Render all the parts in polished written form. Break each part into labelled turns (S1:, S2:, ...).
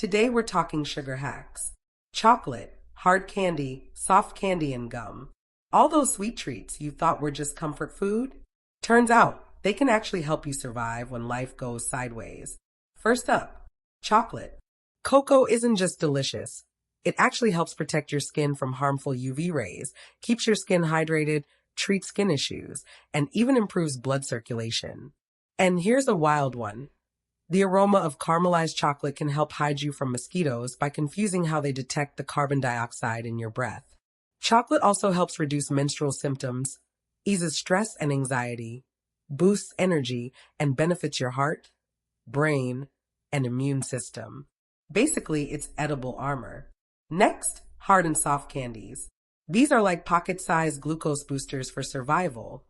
S1: Today we're talking sugar hacks. Chocolate, hard candy, soft candy, and gum. All those sweet treats you thought were just comfort food? Turns out they can actually help you survive when life goes sideways. First up, chocolate. Cocoa isn't just delicious. It actually helps protect your skin from harmful UV rays, keeps your skin hydrated, treats skin issues, and even improves blood circulation. And here's a wild one. The aroma of caramelized chocolate can help hide you from mosquitoes by confusing how they detect the carbon dioxide in your breath. Chocolate also helps reduce menstrual symptoms, eases stress and anxiety, boosts energy, and benefits your heart, brain, and immune system. Basically, it's edible armor. Next, hard and soft candies. These are like pocket-sized glucose boosters for survival.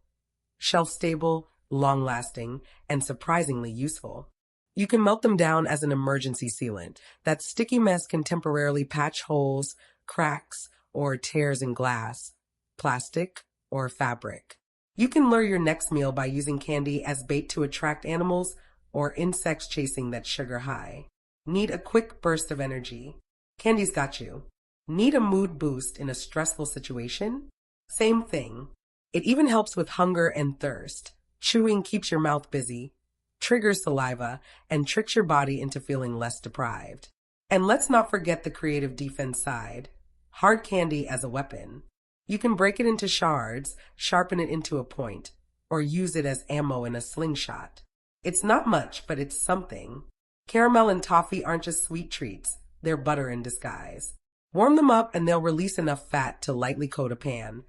S1: Shelf-stable, long-lasting, and surprisingly useful. You can melt them down as an emergency sealant. That sticky mess can temporarily patch holes, cracks, or tears in glass, plastic, or fabric. You can lure your next meal by using candy as bait to attract animals or insects chasing that sugar high. Need a quick burst of energy? Candy's got you. Need a mood boost in a stressful situation? Same thing. It even helps with hunger and thirst. Chewing keeps your mouth busy, triggers saliva, and tricks your body into feeling less deprived. And let's not forget the creative defense side. Hard candy as a weapon. You can break it into shards, sharpen it into a point, or use it as ammo in a slingshot. It's not much, but it's something. Caramel and toffee aren't just sweet treats, they're butter in disguise. Warm them up and they'll release enough fat to lightly coat a pan,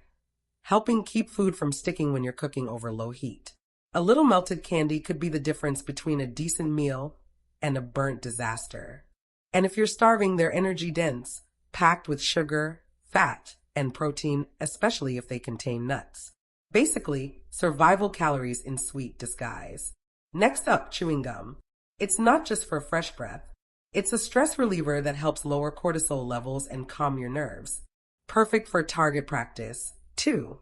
S1: helping keep food from sticking when you're cooking over low heat. A little melted candy could be the difference between a decent meal and a burnt disaster. And if you're starving, they're energy dense, packed with sugar, fat, and protein, especially if they contain nuts. Basically, survival calories in sweet disguise. Next up, chewing gum. It's not just for fresh breath. It's a stress reliever that helps lower cortisol levels and calm your nerves. Perfect for target practice, too.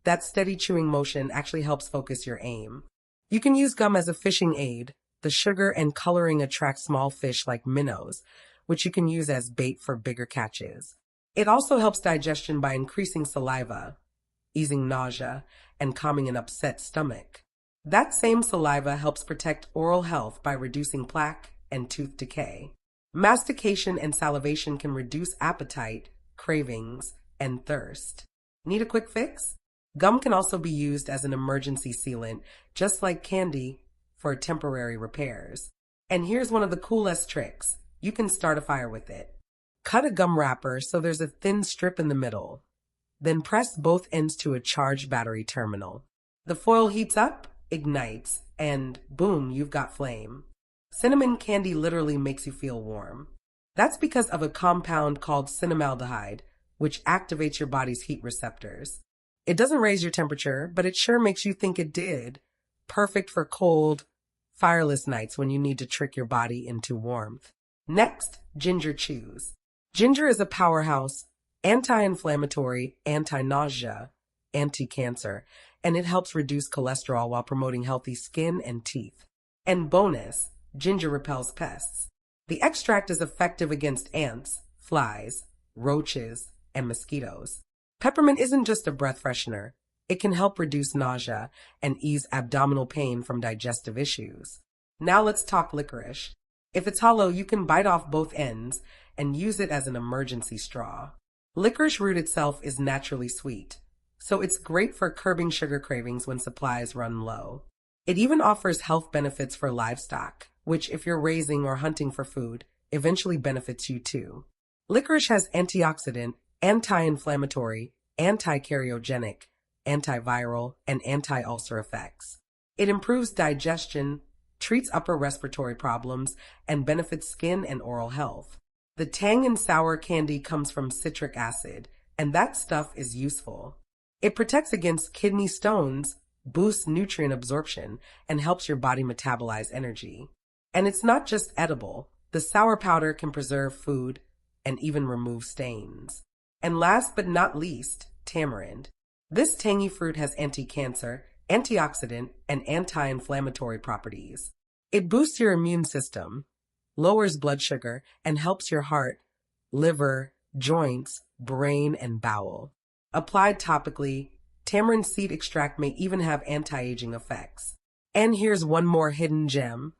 S1: That steady chewing motion actually helps focus your aim. You can use gum as a fishing aid. The sugar and coloring attract small fish like minnows, which you can use as bait for bigger catches. It also helps digestion by increasing saliva, easing nausea, and calming an upset stomach. That same saliva helps protect oral health by reducing plaque and tooth decay. Mastication and salivation can reduce appetite, cravings, and thirst. Need a quick fix? Gum can also be used as an emergency sealant, just like candy, for temporary repairs. And here's one of the coolest tricks. You can start a fire with it. Cut a gum wrapper so there's a thin strip in the middle. Then press both ends to a charged battery terminal. The foil heats up, ignites, and boom, you've got flame. Cinnamon candy literally makes you feel warm. That's because of a compound called cinnamaldehyde, which activates your body's heat receptors. It doesn't raise your temperature, but it sure makes you think it did. Perfect for cold, fireless nights when you need to trick your body into warmth. Next, ginger chews. Ginger is a powerhouse, anti-inflammatory, anti-nausea, anti-cancer, and it helps reduce cholesterol while promoting healthy skin and teeth. And bonus, ginger repels pests. The extract is effective against ants, flies, roaches, and mosquitoes. Peppermint isn't just a breath freshener. It can help reduce nausea and ease abdominal pain from digestive issues. Now let's talk licorice. If it's hollow, you can bite off both ends and use it as an emergency straw. Licorice root itself is naturally sweet, so it's great for curbing sugar cravings when supplies run low. It even offers health benefits for livestock, which, if you're raising or hunting for food, eventually benefits you too. Licorice has antioxidant, anti-inflammatory, anti-carcinogenic, antiviral, and anti-ulcer effects. It improves digestion, treats upper respiratory problems, and benefits skin and oral health. The tang in sour candy comes from citric acid, and that stuff is useful. It protects against kidney stones, boosts nutrient absorption, and helps your body metabolize energy. And it's not just edible. The sour powder can preserve food and even remove stains. And last but not least, tamarind. This tangy fruit has anti-cancer, antioxidant, and anti-inflammatory properties. It boosts your immune system, lowers blood sugar, and helps your heart, liver, joints, brain, and bowel. Applied topically, tamarind seed extract may even have anti-aging effects. And here's one more hidden gem.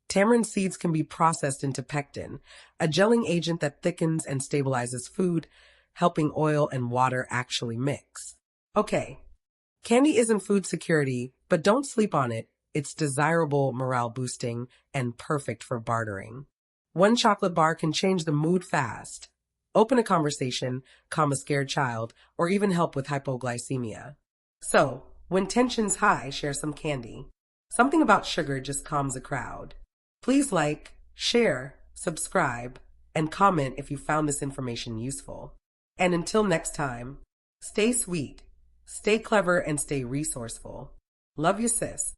S1: Tamarind seeds can be processed into pectin, a gelling agent that thickens and stabilizes food, helping oil and water actually mix. Okay, candy isn't food security, but don't sleep on it. It's desirable, morale boosting, and perfect for bartering. One chocolate bar can change the mood fast, open a conversation, calm a scared child, or even help with hypoglycemia. So, when tension's high, share some candy. Something about sugar just calms a crowd. Please like, share, subscribe, and comment if you found this information useful. And until next time, stay sweet, stay clever, and stay resourceful. Love you, sis.